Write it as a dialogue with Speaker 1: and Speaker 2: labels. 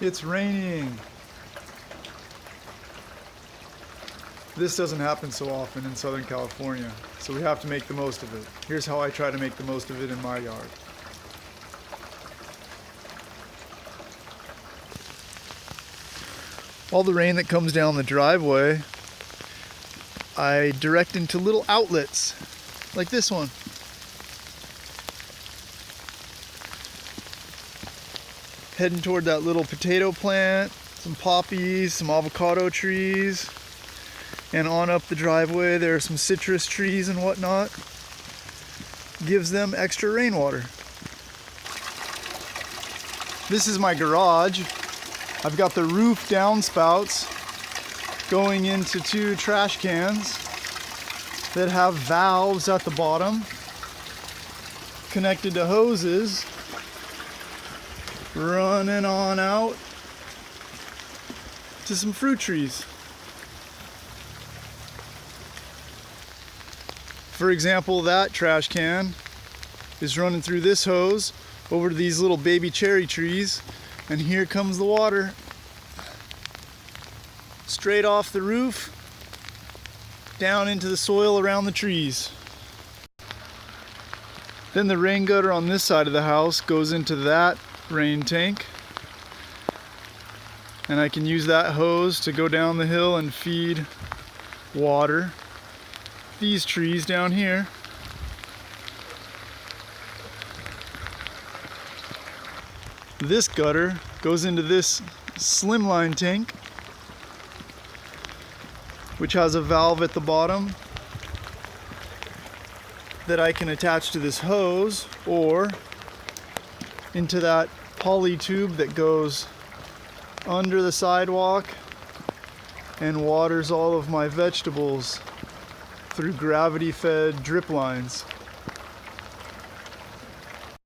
Speaker 1: It's raining. This doesn't happen so often in Southern California, so we have to make the most of it. Here's how I try to make the most of it in my yard. All the rain that comes down the driveway, I direct into little outlets, like this one. Heading toward that little potato plant, some poppies, some avocado trees, and on up the driveway there are some citrus trees and whatnot. Gives them extra rainwater. This is my garage. I've got the roof downspouts going into 2 trash cans that have valves at the bottom connected to hoses running on out to some fruit trees. For example, that trash can is running through this hose over to these little baby cherry trees, and here comes the water straight off the roof down into the soil around the trees. Then the rain gutter on this side of the house goes into that rain tank, and I can use that hose to go down the hill and feed water these trees down here. This gutter goes into this slimline tank, which has a valve at the bottom that I can attach to this hose or into that poly tube that goes under the sidewalk and waters all of my vegetables through gravity-fed drip lines.